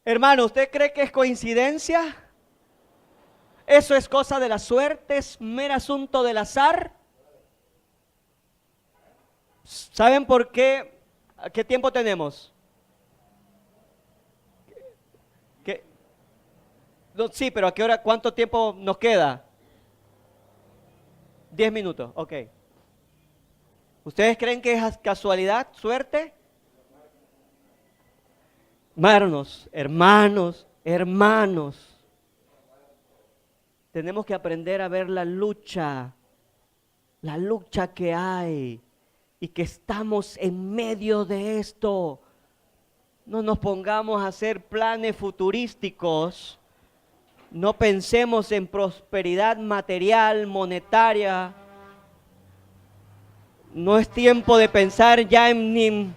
[SPEAKER 1] Hermano, ¿usted cree que es coincidencia? ¿Eso es cosa de la suerte? ¿Es mero asunto del azar? ¿Saben por qué? ¿Qué tiempo tenemos? No, sí, pero ¿a qué hora? ¿Cuánto tiempo nos queda? 10 minutos, ok. ¿Ustedes creen que es casualidad, suerte? Hermanos, tenemos que aprender a ver la lucha que hay y que estamos en medio de esto. No nos pongamos a hacer planes futurísticos. No pensemos en prosperidad material, monetaria. No es tiempo de pensar ya en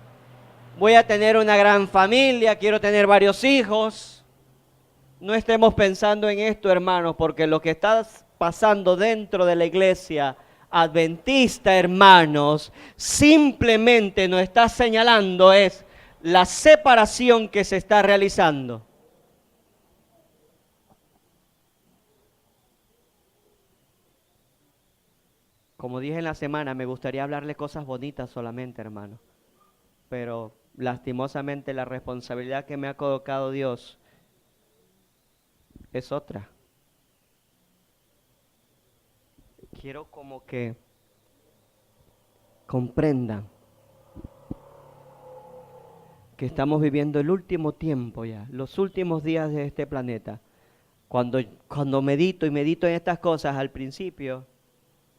[SPEAKER 1] voy a tener una gran familia, quiero tener varios hijos. No estemos pensando en esto, hermanos, porque lo que está pasando dentro de la iglesia adventista, hermanos, simplemente nos está señalando es la separación que se está realizando. Como dije en la semana, me gustaría hablarle cosas bonitas solamente, hermano. Pero lastimosamente la responsabilidad que me ha colocado Dios es otra. Quiero como que comprendan que estamos viviendo el último tiempo ya, los últimos días de este planeta. Cuando medito y medito en estas cosas al principio,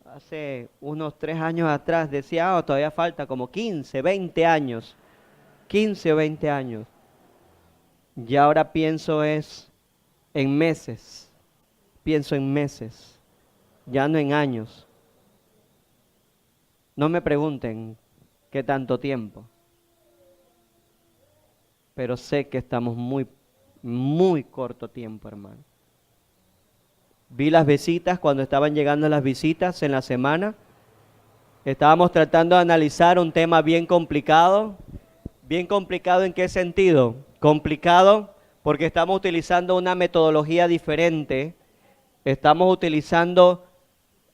[SPEAKER 1] hace unos 3 años atrás, decía, todavía falta como 15, 20 años. 15 o 20 años. Y ahora pienso en meses. Pienso en meses. Ya no en años. No me pregunten qué tanto tiempo. Pero sé que estamos muy, muy corto tiempo, hermano. Vi las visitas cuando estaban llegando las visitas en la semana. Estábamos tratando de analizar un tema bien complicado. ¿Bien complicado en qué sentido? Complicado porque estamos utilizando una metodología diferente. Estamos utilizando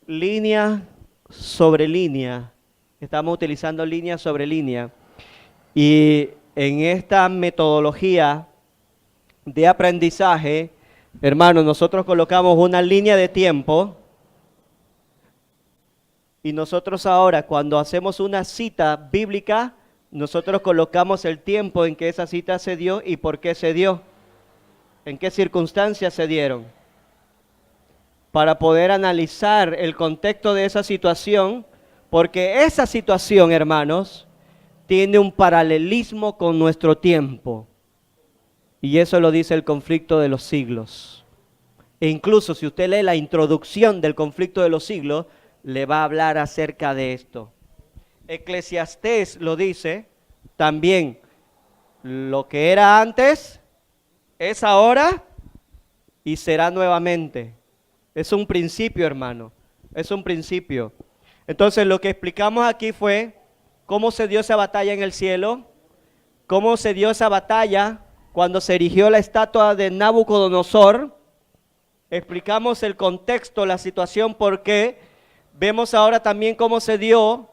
[SPEAKER 1] línea sobre línea. Estamos utilizando línea sobre línea. Y en esta metodología de aprendizaje, hermanos, nosotros colocamos una línea de tiempo. Y nosotros ahora, cuando hacemos una cita bíblica, nosotros colocamos el tiempo en que esa cita se dio y por qué se dio. En qué circunstancias se dieron. Para poder analizar el contexto de esa situación, porque esa situación, hermanos, tiene un paralelismo con nuestro tiempo. Y eso lo dice el conflicto de los siglos. E incluso si usted lee la introducción del conflicto de los siglos, le va a hablar acerca de esto. Eclesiastés lo dice también. Lo que era antes es ahora y será nuevamente. Es un principio, hermano. Es un principio. Entonces lo que explicamos aquí fue cómo se dio esa batalla en el cielo, cómo se dio esa batalla cuando se erigió la estatua de Nabucodonosor. Explicamos el contexto, la situación, por qué. Vemos ahora también cómo se dio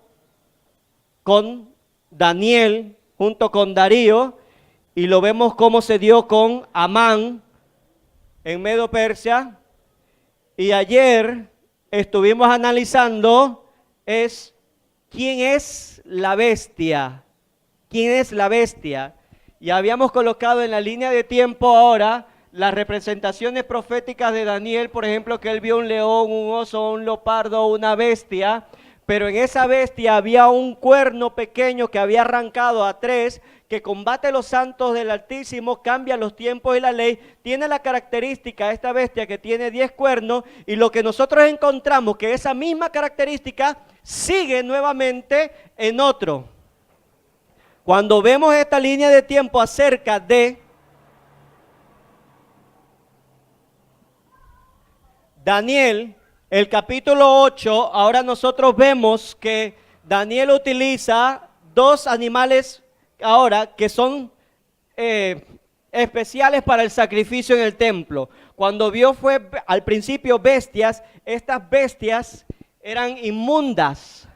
[SPEAKER 1] con Daniel junto con Darío, y lo vemos cómo se dio con Amán en Medo Persia. Y ayer estuvimos analizando quién es la bestia. ¿Quién es la bestia? Y habíamos colocado en la línea de tiempo ahora las representaciones proféticas de Daniel, por ejemplo, que él vio un león, un oso, un leopardo, una bestia, pero en esa bestia había un cuerno pequeño que había arrancado a 3, que combate a los santos del Altísimo, cambia los tiempos y la ley, tiene la característica esta bestia que tiene 10 cuernos, y lo que nosotros encontramos que esa misma característica sigue nuevamente en otro. Cuando vemos esta línea de tiempo acerca de Daniel, el capítulo 8, ahora nosotros vemos que Daniel utiliza 2 animales ahora que son especiales para el sacrificio en el templo. Cuando vio fue al principio bestias, estas bestias eran inmundas.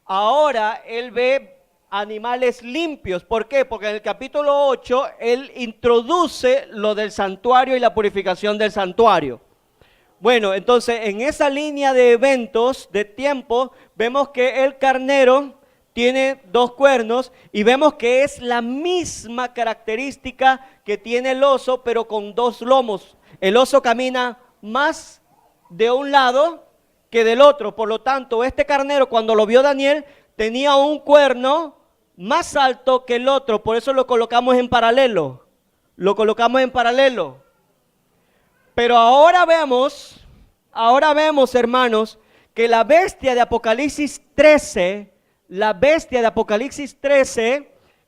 [SPEAKER 1] Ahora él ve animales limpios. ¿Por qué? Porque en el capítulo 8 él introduce lo del santuario y la purificación del santuario. Bueno, entonces en esa línea de eventos, de tiempo, vemos que el carnero tiene 2 cuernos y vemos que es la misma característica que tiene el oso, pero con 2 lomos. El oso camina más de un lado que del otro. Por lo tanto, este carnero, cuando lo vio Daniel, tenía un cuerno más alto que el otro, por eso lo colocamos en paralelo. Lo colocamos en paralelo. Pero ahora vemos, hermanos, que la bestia de Apocalipsis 13,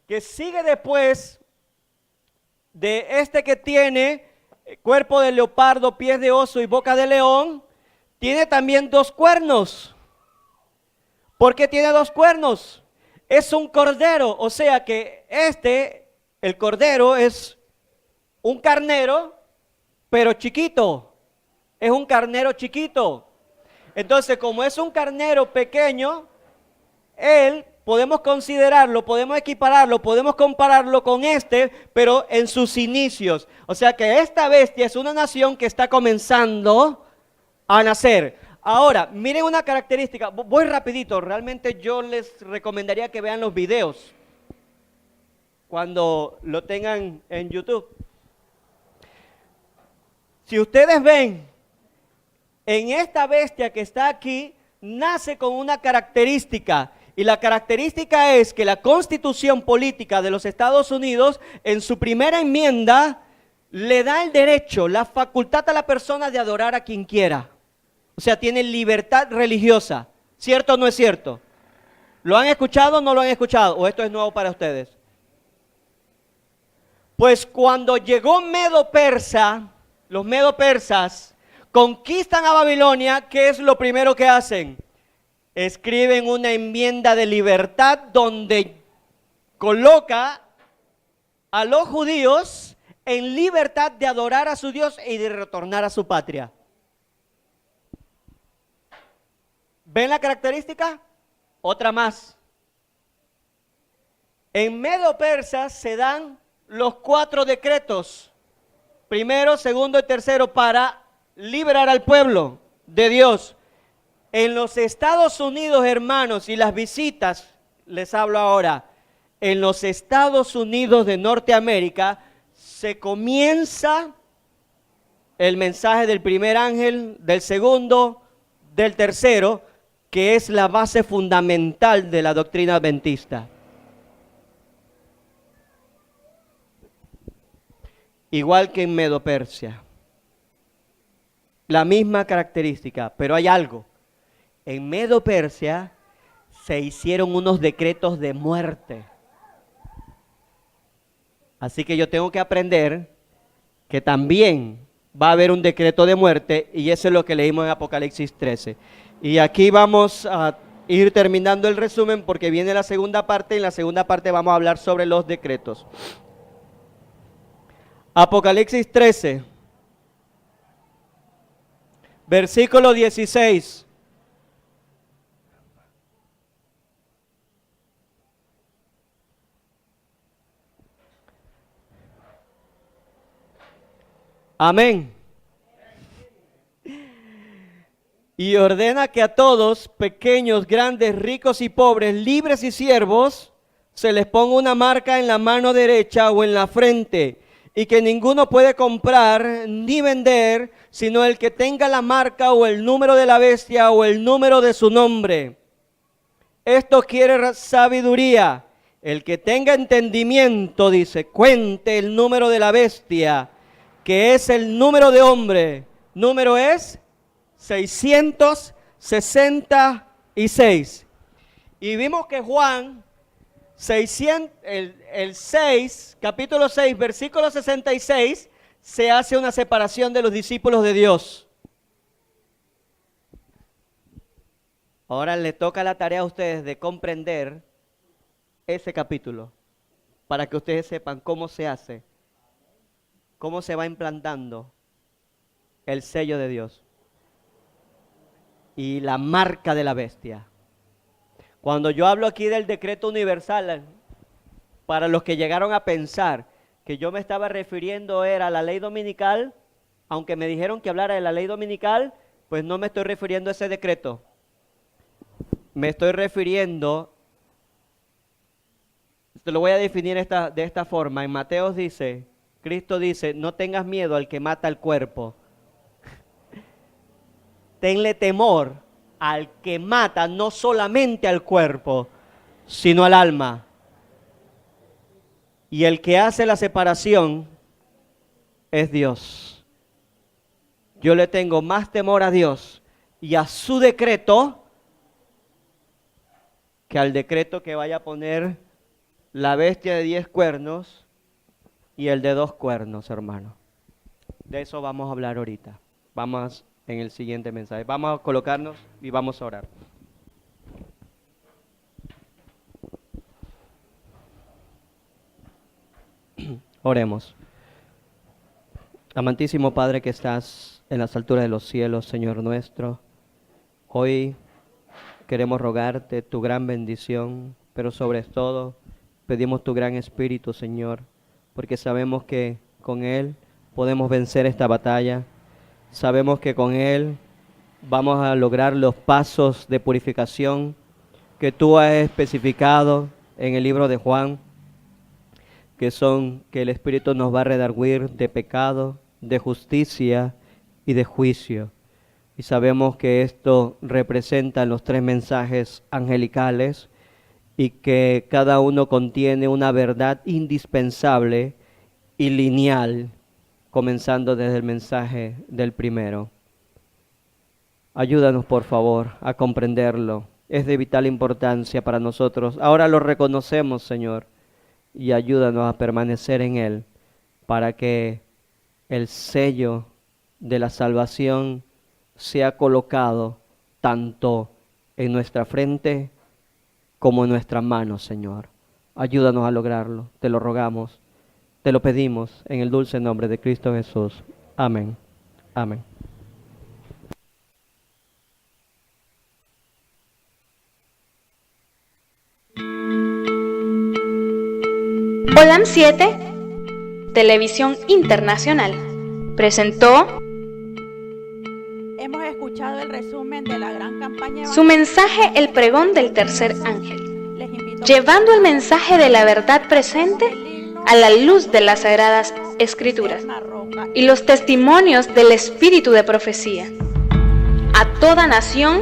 [SPEAKER 1] que sigue después de este que tiene cuerpo de leopardo, pies de oso y boca de león, tiene también dos cuernos. ¿Por qué tiene dos cuernos? Es un cordero, o sea que el cordero es un carnero, pero chiquito. Es un carnero chiquito. Entonces, como es un carnero pequeño, podemos considerarlo, podemos equipararlo, podemos compararlo con pero en sus inicios. O sea que esta bestia es una nación que está comenzando a nacer. Ahora, miren una característica, voy rapidito, realmente yo les recomendaría que vean los videos cuando lo tengan en YouTube. Si ustedes ven, en esta bestia que está aquí, nace con una característica, y la característica es que la Constitución Política de los Estados Unidos, en su primera enmienda, le da el derecho, la facultad a la persona de adorar a quien quiera. O sea, tiene libertad religiosa. ¿Cierto o no es cierto? ¿Lo han escuchado o no lo han escuchado? ¿O esto es nuevo para ustedes? Pues cuando llegó Medo-Persa, los Medo-Persas conquistan a Babilonia, ¿qué es lo primero que hacen? Escriben una enmienda de libertad donde coloca a los judíos en libertad de adorar a su Dios y de retornar a su patria. ¿Ven la característica? Otra más. En Medo-Persa se dan los 4 decretos, primero, segundo y tercero, para liberar al pueblo de Dios. En los Estados Unidos, hermanos, y las visitas, les hablo ahora, en los Estados Unidos de Norteamérica se comienza el mensaje del primer ángel, del segundo, del tercero, que es la base fundamental de la doctrina adventista. Igual que en Medo-Persia. La misma característica, pero hay algo. En Medo-Persia se hicieron unos decretos de muerte. Así que yo tengo que aprender que también va a haber un decreto de muerte, y eso es lo que leímos en Apocalipsis 13. Y aquí vamos a ir terminando el resumen porque viene la segunda parte, y en la segunda parte vamos a hablar sobre los decretos. Apocalipsis 13, versículo 16. Amén. Y ordena que a todos, pequeños, grandes, ricos y pobres, libres y siervos, se les ponga una marca en la mano derecha o en la frente, y que ninguno puede comprar ni vender, sino el que tenga la marca o el número de la bestia o el número de su nombre. Esto quiere sabiduría. El que tenga entendimiento, dice, cuente el número de la bestia, que es el número de hombre. Número es 666. Y vimos que Juan, capítulo 6, versículo 66, se hace una separación de los discípulos de Dios. Ahora le toca la tarea a ustedes de comprender ese capítulo, para que ustedes sepan cómo se hace, cómo se va implantando el sello de Dios y la marca de la bestia. Cuando yo hablo aquí del decreto universal, para los que llegaron a pensar que yo me estaba refiriendo era a la ley dominical, aunque me dijeron que hablara de la ley dominical, pues no me estoy refiriendo a ese decreto. Me estoy refiriendo, te lo voy a definir de esta forma. En Mateo dice, Cristo dice, no tengas miedo al que mata el cuerpo. Tenle temor al que mata no solamente al cuerpo, sino al alma. Y el que hace la separación es Dios. Yo le tengo más temor a Dios y a su decreto que al decreto que vaya a poner la bestia de 10 cuernos y el de 2 cuernos, hermano. De eso vamos a hablar ahorita. Vamos en el siguiente mensaje. Vamos a colocarnos y vamos a orar. Oremos. Amantísimo Padre que estás en las alturas de los cielos, Señor nuestro, hoy queremos rogarte tu gran bendición, pero sobre todo pedimos tu gran espíritu, Señor, porque sabemos que con Él podemos vencer esta batalla, sabemos que con Él vamos a lograr los pasos de purificación que tú has especificado en el libro de Juan, que son que el Espíritu nos va a redarguir de pecado, de justicia y de juicio. Y sabemos que esto representa los 3 mensajes angelicales y que cada uno contiene una verdad indispensable y lineal, comenzando desde el mensaje del primero. Ayúdanos, por favor, a comprenderlo. Es de vital importancia para nosotros. Ahora lo reconocemos, Señor, y ayúdanos a permanecer en Él para que el sello de la salvación sea colocado tanto en nuestra frente como en nuestras manos, Señor. Ayúdanos a lograrlo, te lo rogamos, te lo pedimos en el dulce nombre de Cristo Jesús. Amén. Amén.
[SPEAKER 2] Olam 7, Televisión Internacional, presentó
[SPEAKER 3] Hemos escuchado el resumen de la gran campaña.
[SPEAKER 2] su mensaje El Pregón del Tercer Ángel,
[SPEAKER 3] Les invito
[SPEAKER 2] llevando el mensaje de la verdad presente a la luz de las Sagradas Escrituras y los testimonios del Espíritu de profecía a toda nación,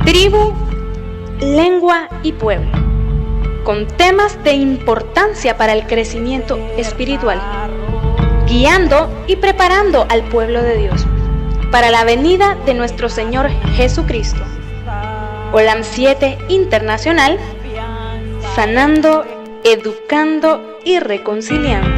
[SPEAKER 2] tribu, lengua y pueblo, con temas de importancia para el crecimiento espiritual, guiando y preparando al pueblo de Dios para la venida de nuestro Señor Jesucristo. Olam 7 Internacional, sanando, educando y reconciliando.